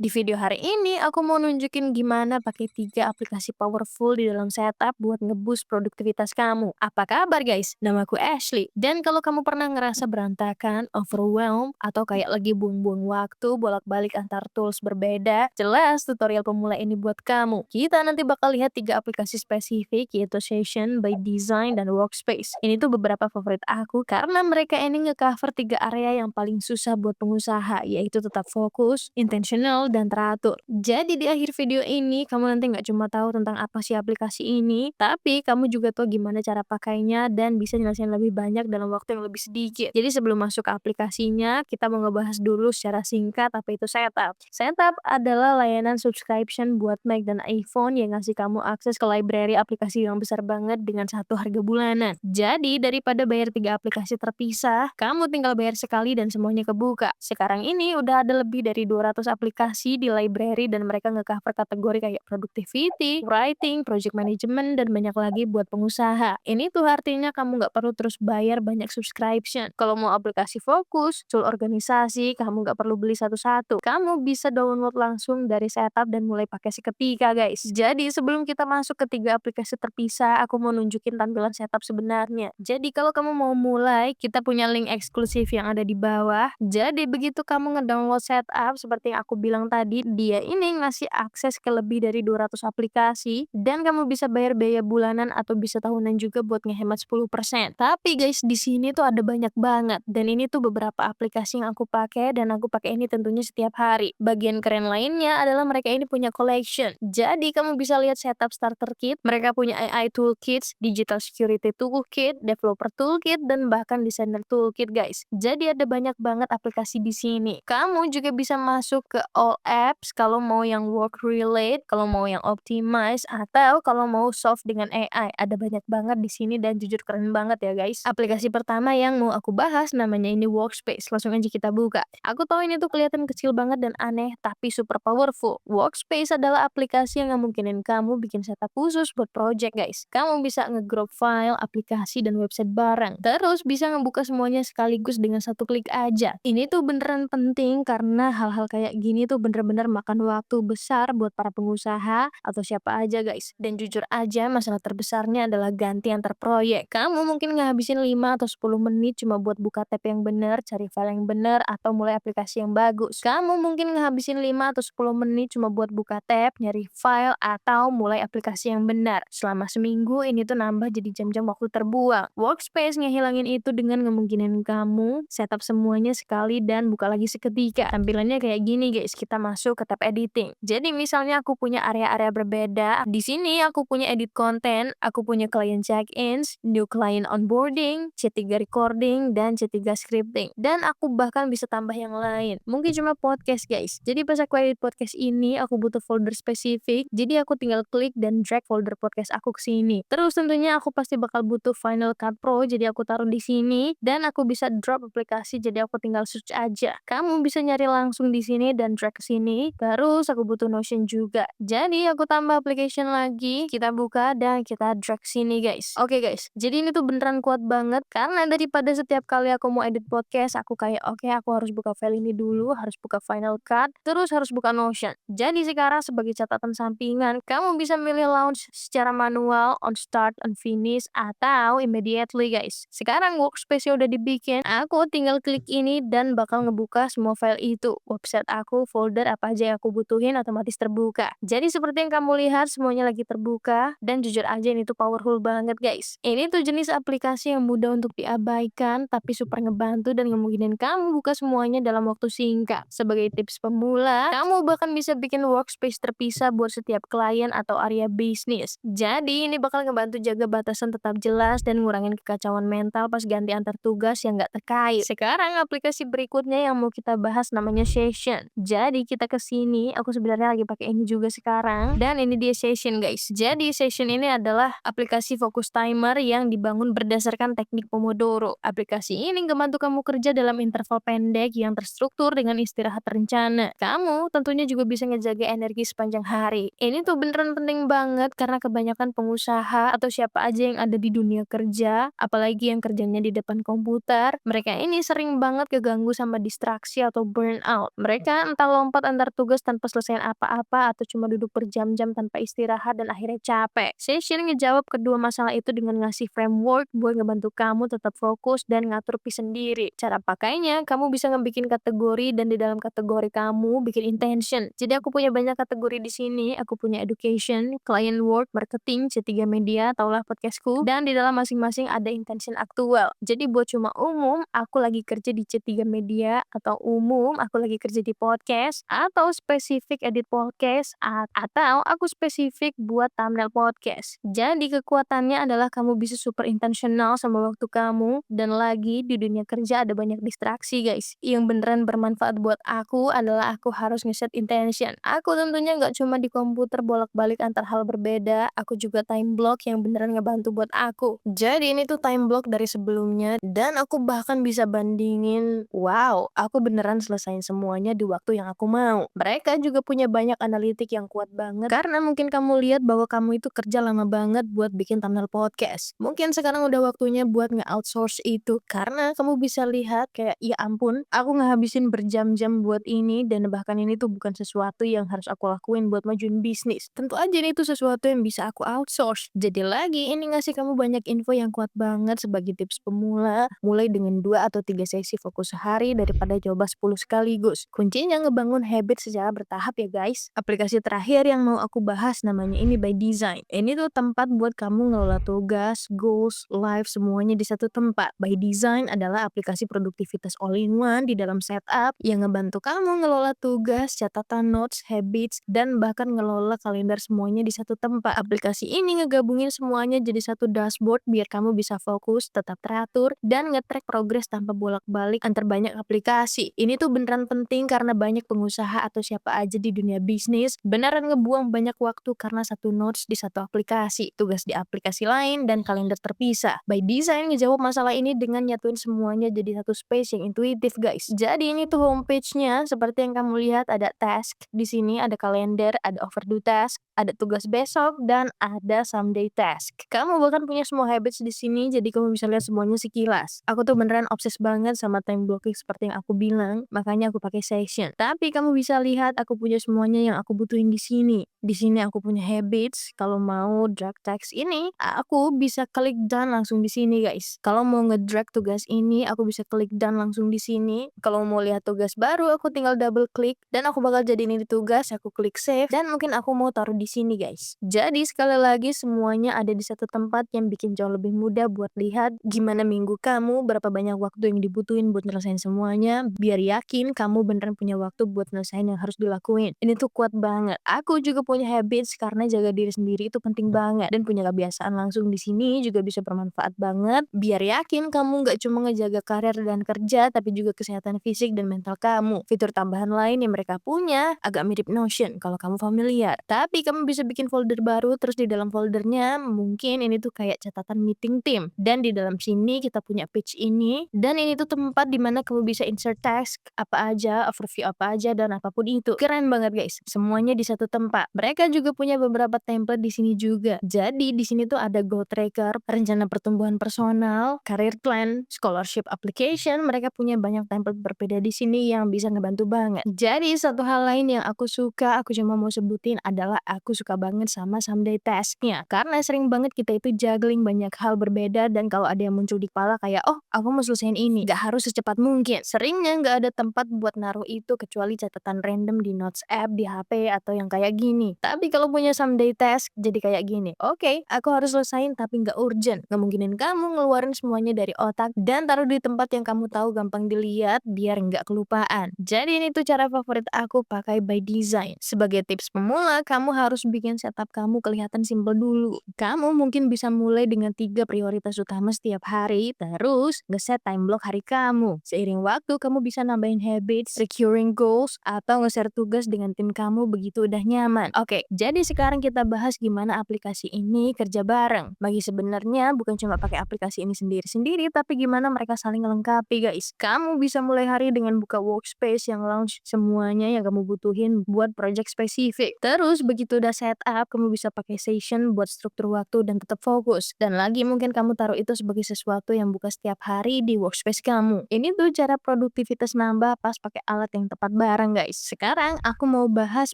Di video hari ini aku mau nunjukin gimana pakai 3 aplikasi powerful di dalam setup buat ngeboost produktivitas kamu. Apa kabar guys? Namaku Ashley. Dan kalau kamu pernah ngerasa berantakan, overwhelmed, atau kayak lagi buang-buang waktu bolak-balik antar tools berbeda, jelas tutorial pemula ini buat kamu. Kita nanti bakal lihat 3 aplikasi spesifik yaitu Session, By Design, dan Workspace. Ini tuh beberapa favorit aku karena mereka ini ngecover 3 area yang paling susah buat pengusaha, yaitu tetap fokus, intentional, dan teratur. Jadi di akhir video ini, kamu nanti nggak cuma tahu tentang apa sih aplikasi ini, tapi kamu juga tahu gimana cara pakainya dan bisa nyelesain lebih banyak dalam waktu yang lebih sedikit. Jadi sebelum masuk ke aplikasinya, kita mau ngebahas dulu secara singkat apa itu setup. Setup adalah layanan subscription buat Mac dan iPhone yang ngasih kamu akses ke library aplikasi yang besar banget dengan satu harga bulanan. Jadi daripada bayar 3 aplikasi terpisah, kamu tinggal bayar sekali dan semuanya kebuka. Sekarang ini udah ada lebih dari 200 aplikasi di library dan mereka nge-cover kategori kayak productivity, writing, project management, dan banyak lagi buat pengusaha. Ini tuh artinya kamu nggak perlu terus bayar banyak subscription. Kalau mau aplikasi fokus, tool organisasi, kamu nggak perlu beli satu-satu. Kamu bisa download langsung dari setup dan mulai pakai seketika guys. Jadi sebelum kita masuk ke 3 aplikasi terpisah, aku mau nunjukin tampilan setup sebenarnya. Jadi kalau kamu mau mulai, kita punya link eksklusif yang ada di bawah. Jadi begitu kamu ngedownload setup seperti yang aku bilang tadi, dia ini ngasih akses ke lebih dari 200 aplikasi dan kamu bisa bayar biaya bulanan atau bisa tahunan juga buat ngehemat 10%. Tapi guys, di sini tuh ada banyak banget dan ini tuh beberapa aplikasi yang aku pakai dan aku pakai ini tentunya setiap hari. Bagian keren lainnya adalah mereka ini punya collection. Jadi kamu bisa lihat setup starter kit, mereka punya AI toolkits, digital security toolkit, developer toolkit, dan bahkan designer toolkit guys. Jadi ada banyak banget aplikasi di sini. Kamu juga bisa masuk ke all apps kalau mau yang work relate, kalau mau yang optimize, atau kalau mau soft dengan AI. Ada banyak banget di sini dan jujur keren banget ya guys. Aplikasi pertama yang mau aku bahas namanya ini Workspace. Langsung aja kita buka. Aku tahu ini tuh kelihatan kecil banget dan aneh, tapi super powerful. Workspace adalah aplikasi yang ngemungkinin kamu bikin setup khusus buat project guys. Kamu bisa nge-group file, aplikasi, dan website bareng. Terus bisa ngebuka semuanya sekaligus dengan satu klik aja. Ini tuh beneran penting karena hal-hal kayak gini tuh bener-bener makan waktu besar buat para pengusaha atau siapa aja guys. Dan jujur aja masalah terbesarnya adalah ganti antar proyek. Kamu mungkin ngabisin 5 atau 10 menit cuma buat buka tab yang bener, cari file yang bener, atau mulai aplikasi yang bagus. Kamu mungkin ngabisin 5 atau 10 menit cuma buat buka tab, nyari file, atau mulai aplikasi yang benar. Selama seminggu ini tuh nambah jadi jam-jam waktu terbuang. Workspace ngehilangin itu dengan ngemungkinin kamu setup semuanya sekali dan buka lagi seketika. Tampilannya kayak gini guys, kita masuk ke tab editing. Jadi misalnya aku punya area-area berbeda. Di sini aku punya edit konten, aku punya client check-ins, new client onboarding, C3 recording, dan C3 scripting. Dan aku bahkan bisa tambah yang lain. Mungkin cuma podcast guys. Jadi pas aku edit podcast ini, aku butuh folder spesifik. Jadi aku tinggal klik dan drag folder podcast aku ke sini. Terus tentunya aku pasti bakal butuh Final Cut Pro, jadi aku taruh di sini dan aku bisa drop aplikasi, jadi aku tinggal search aja. Kamu bisa nyari langsung di sini dan drag ke sini. Terus aku butuh Notion juga. Jadi aku tambah application lagi, kita buka dan kita drag sini guys. Oke guys, jadi ini tuh beneran kuat banget karena daripada setiap kali aku mau edit podcast, aku kayak oke, aku harus buka file ini dulu, harus buka Final Cut, terus harus buka Notion. Jadi sekarang sebagai catatan sampingan, kamu bisa milih launch secara manual, on start, on finish, atau immediately guys. Sekarang workspace udah dibikin, aku tinggal klik ini dan bakal ngebuka semua file itu. Website aku, folder apa aja yang aku butuhin otomatis terbuka. Jadi seperti yang kamu lihat semuanya lagi terbuka dan jujur aja ini tuh powerful banget guys. Ini tuh jenis aplikasi yang mudah untuk diabaikan tapi super ngebantu dan ngemungkinin kamu buka semuanya dalam waktu singkat. Sebagai tips pemula, kamu bahkan bisa bikin workspace terpisah buat setiap klien atau area bisnis. Jadi ini bakal ngebantu jaga batasan tetap jelas dan ngurangin kekacauan mental pas ganti antar tugas yang nggak terkait. Sekarang aplikasi berikutnya yang mau kita bahas namanya Session. Jadi kita ke sini, aku sebenarnya lagi pakai ini juga sekarang dan ini dia Session guys. Jadi Session ini adalah aplikasi fokus timer yang dibangun berdasarkan teknik Pomodoro. Aplikasi ini ngebantu kamu kerja dalam interval pendek yang terstruktur dengan istirahat terencana. Kamu tentunya juga bisa ngejaga energi sepanjang hari. Ini tuh beneran penting banget karena kebanyakan pengusaha atau siapa aja yang ada di dunia kerja, apalagi yang kerjanya di depan komputer, mereka ini sering banget keganggu sama distraksi atau burnout. Mereka entah lompat antar tugas tanpa selesaiin apa-apa atau cuma duduk berjam-jam tanpa istirahat dan akhirnya capek. Session ngejawab kedua masalah itu dengan ngasih framework buat ngebantu kamu tetap fokus dan ngatur pace sendiri. Cara pakainya, kamu bisa ngebikin kategori dan di dalam kategori kamu bikin intention. Jadi aku punya banyak kategori di sini. Aku punya education, client work, marketing, C3 media, taulah podcastku. Dan di dalam masing-masing ada intention aktual. Jadi buat cuma umum, aku lagi kerja di C3 media, atau umum, aku lagi kerja di podcast, atau spesifik edit podcast, atau aku spesifik buat thumbnail podcast. Jadi kekuatannya adalah kamu bisa super intentional sama waktu kamu, dan lagi di dunia kerja ada banyak distraksi guys. Yang beneran bermanfaat buat aku adalah aku harus ngeset intention. Aku tentunya nggak cuma di komputer bolak-balik antar hal berbeda, aku juga time block yang beneran ngebantu buat aku. Jadi ini tuh time block dari sebelumnya, dan aku bahkan bisa bandingin, wow, aku beneran selesain semuanya di waktu yang aku mau. Mereka juga punya banyak analitik yang kuat banget, karena mungkin kamu lihat bahwa kamu itu kerja lama banget buat bikin thumbnail podcast. Mungkin sekarang udah waktunya buat nge-outsource itu, karena kamu bisa lihat kayak, ya ampun, aku ngehabisin berjam-jam buat ini, dan bahkan ini tuh bukan sesuatu yang harus aku lakuin buat majuin bisnis. Tentu aja ini tuh sesuatu yang bisa aku outsource. Jadi lagi, ini ngasih kamu banyak info yang kuat banget sebagai tips pemula, mulai dengan 2 atau 3 sesi fokus sehari daripada coba 10 sekaligus. Kuncinya ngebangun habit secara bertahap ya guys. Aplikasi terakhir yang mau aku bahas namanya ini By Design. Ini tuh tempat buat kamu ngelola tugas, goals, life semuanya di satu tempat. By Design adalah aplikasi produktivitas all-in-one di dalam setup yang ngebantu kamu ngelola tugas, catatan notes, habits, dan bahkan ngelola kalender semuanya di satu tempat. Aplikasi ini ngegabungin semuanya jadi satu dashboard biar kamu bisa fokus, tetap teratur, dan nge-track progres tanpa bolak-balik antar banyak aplikasi. Ini tuh beneran penting karena banyak pengusaha atau siapa aja di dunia bisnis beneran ngebuang banyak waktu karena satu notes di satu aplikasi, tugas di aplikasi lain, dan kalender terpisah. By Design ngejawab masalah ini dengan nyatuin semuanya jadi satu space yang intuitif guys. Jadi ini tuh homepage-nya seperti yang kamu lihat, ada task, di sini ada kalender, ada overdue task, ada tugas besok, dan ada someday task. Kamu bahkan punya semua habits di sini, jadi kamu bisa lihat semuanya sekilas. Aku tuh beneran obses banget sama time blocking seperti yang aku bilang, makanya aku pakai session. Tapi kamu bisa lihat aku punya semuanya yang aku butuhin di sini. Di sini aku punya habits. Kalau mau drag text ini, aku bisa klik done langsung di sini guys. Kalau mau ngedrag tugas ini, aku bisa klik done langsung di sini. Kalau mau lihat tugas baru, aku tinggal double klik dan aku bakal jadiin ini tugas, aku klik save, dan mungkin aku mau taruh di sini guys. Jadi sekali lagi semuanya ada di satu tempat yang bikin jauh lebih mudah buat lihat gimana minggu kamu, berapa banyak waktu yang dibutuhin buat nyelesain semuanya, biar yakin kamu beneran punya waktu buat nyelesain yang harus dilakuin. Ini tuh kuat banget. Aku juga punya habits karena jaga diri sendiri itu penting banget, dan punya kebiasaan langsung di sini juga bisa bermanfaat banget biar yakin kamu nggak cuma ngejaga karir dan kerja tapi juga kesehatan fisik dan mental kamu. Fitur tambahan lain yang mereka punya agak mirip Notion kalau kamu familiar, tapi kamu bisa bikin folder baru, terus di dalam foldernya mungkin ini tuh kayak catatan meeting tim, dan di dalam sini kita punya page ini, dan ini tuh tempat dimana kamu bisa insert task apa aja, overview apa aja, dan apapun itu. Keren banget guys, semuanya di satu tempat. Mereka juga punya beberapa template di sini juga. Jadi di sini tuh ada goal tracker, rencana pertumbuhan personal, career plan, scholarship application. Mereka punya banyak template berbeda di sini yang bisa ngebantu banget. Jadi satu hal lain yang aku suka, aku cuma mau sebutin adalah aku suka banget sama someday task-nya. Karena sering banget kita itu juggling banyak hal berbeda, dan kalau ada yang muncul di kepala kayak, oh aku mau selesaiin ini, gak harus secepat mungkin. Seringnya gak ada tempat buat naruh itu kecuali catatan random di notes app, di HP, atau yang kayak gini. Tapi kalau punya someday task, jadi kayak gini. Oke, aku harus selesain tapi nggak urgent. Ngemungkinin kamu ngeluarin semuanya dari otak dan taruh di tempat yang kamu tahu gampang dilihat biar nggak kelupaan. Jadi ini tuh cara favorit aku pakai By Design. Sebagai tips pemula, kamu harus bikin setup kamu kelihatan simple dulu. Kamu mungkin bisa mulai dengan 3 prioritas utama setiap hari, terus ngeset time block hari kamu. Seiring waktu, kamu bisa nambahin habits, recurring goals, atau nge-share tugas dengan tim kamu begitu udah nyaman. Oke, jadi sekarang kita bahas gimana aplikasi ini kerja bareng. Bagi sebenarnya bukan cuma pakai aplikasi ini sendiri-sendiri, tapi gimana mereka saling melengkapi guys. Kamu bisa mulai hari dengan buka workspace yang launch semuanya yang kamu butuhin buat project spesifik. Terus begitu udah setup, kamu bisa pakai session buat struktur waktu dan tetap fokus. Dan lagi mungkin kamu taruh itu sebagai sesuatu yang buka setiap hari di workspace kamu. Ini tuh cara produktivitas nambah pas pakai alat yang tepat banget. sekarang guys. Sekarang aku mau bahas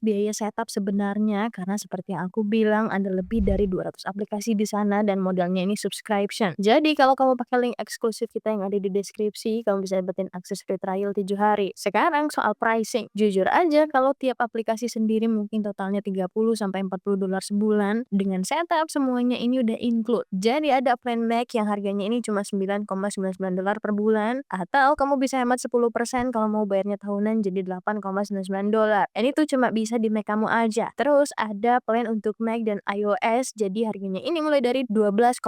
biaya setup sebenarnya karena seperti yang aku bilang ada lebih dari 200 aplikasi di sana dan modelnya ini subscription. Jadi kalau kamu pakai link eksklusif kita yang ada di deskripsi, kamu bisa dapetin akses free trial 7 hari. Sekarang soal pricing, jujur aja kalau tiap aplikasi sendiri mungkin totalnya 30 sampai 40 dolar sebulan dengan setup semuanya ini udah include. Jadi ada plan Mac yang harganya ini cuma 9,99 dolar per bulan atau kamu bisa hemat 10% kalau mau bayarnya tahunan jadi 8,99 dolar. Ini tuh cuma bisa di Mac kamu aja. Terus ada plan untuk Mac dan iOS jadi harganya ini mulai dari 12,49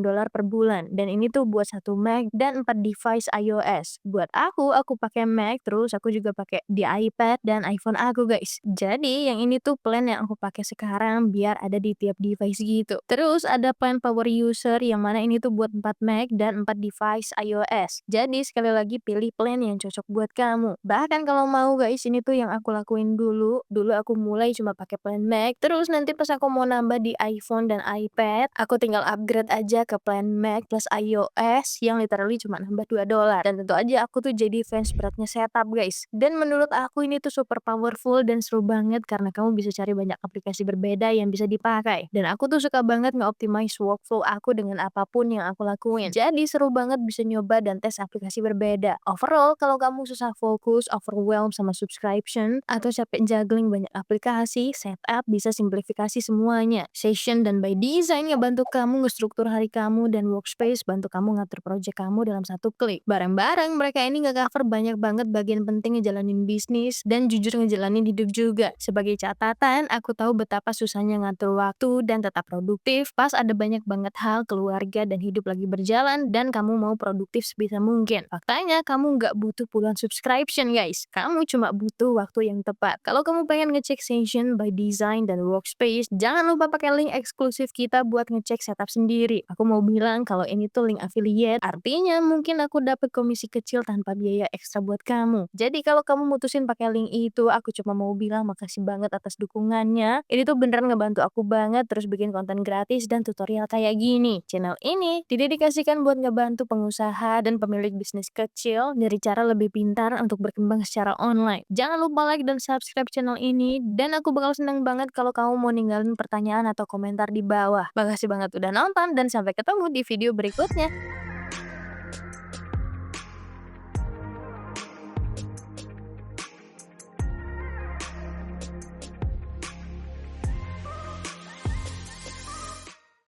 dolar per bulan dan ini tuh buat satu Mac dan 4 device iOS. Buat aku pakai Mac terus aku juga pakai di iPad dan iPhone aku guys. Jadi yang ini tuh plan yang aku pakai sekarang biar ada di tiap device gitu. Terus ada plan power user yang mana ini tuh buat 4 Mac dan 4 device iOS. Jadi sekali lagi pilih plan yang cocok buat kamu. Bahkan kalau mau guys, ini tuh yang aku lakuin dulu. Dulu aku mulai cuma pakai plan Mac, terus nanti pas aku mau nambah di iPhone dan iPad, aku tinggal upgrade aja ke plan Mac plus iOS yang literally cuma nambah 2 dolar. Dan tentu aja aku tuh jadi fans beratnya setup guys. Dan menurut aku ini tuh super powerful dan seru banget karena kamu bisa cari banyak aplikasi berbeda yang bisa dipakai. Dan aku tuh suka banget nge-optimize workflow aku dengan apapun yang aku lakuin. Jadi seru banget bisa nyoba dan tes aplikasi berbeda. Overall, kalau kamu susah fokus, overwhelmed sama subscription, atau capek juggling banyak aplikasi, setup bisa simplifikasi semuanya. Session dan by design ngebantu kamu ngestruktur hari kamu dan workspace bantu kamu ngatur project kamu dalam satu klik. Bareng-bareng mereka ini nge-cover banyak banget bagian penting ngejalanin bisnis dan jujur ngejalanin hidup juga. Sebagai catatan, aku tahu betapa susahnya ngatur waktu dan tetap produktif pas ada banyak banget hal keluarga dan hidup lagi berjalan dan kamu mau produktif sebisa mungkin. Faktanya kamu nggak butuh puluhan subscription guys. Kamu cuma butuh waktu yang tepat. Kalau kamu pengen ngecek session by design dan workspace, jangan lupa pakai link eksklusif kita buat ngecek setup sendiri. Aku mau bilang kalau ini tuh link affiliate, artinya mungkin aku dapat komisi kecil tanpa biaya ekstra buat kamu. Jadi kalau kamu mutusin pakai link itu, aku cuma mau bilang makasih banget atas dukungannya. Ini tuh beneran ngebantu aku banget terus bikin konten gratis dan tutorial kayak gini. Channel ini didedikasikan buat ngebantu pengusaha dan pemilik bisnis kecil dari cara lebih pintar untuk berkembang secara online. Jangan lupa like dan subscribe channel ini dan aku bakal seneng banget kalau kamu mau ninggalin pertanyaan atau komentar di bawah. Makasih banget udah nonton dan sampai ketemu di video berikutnya.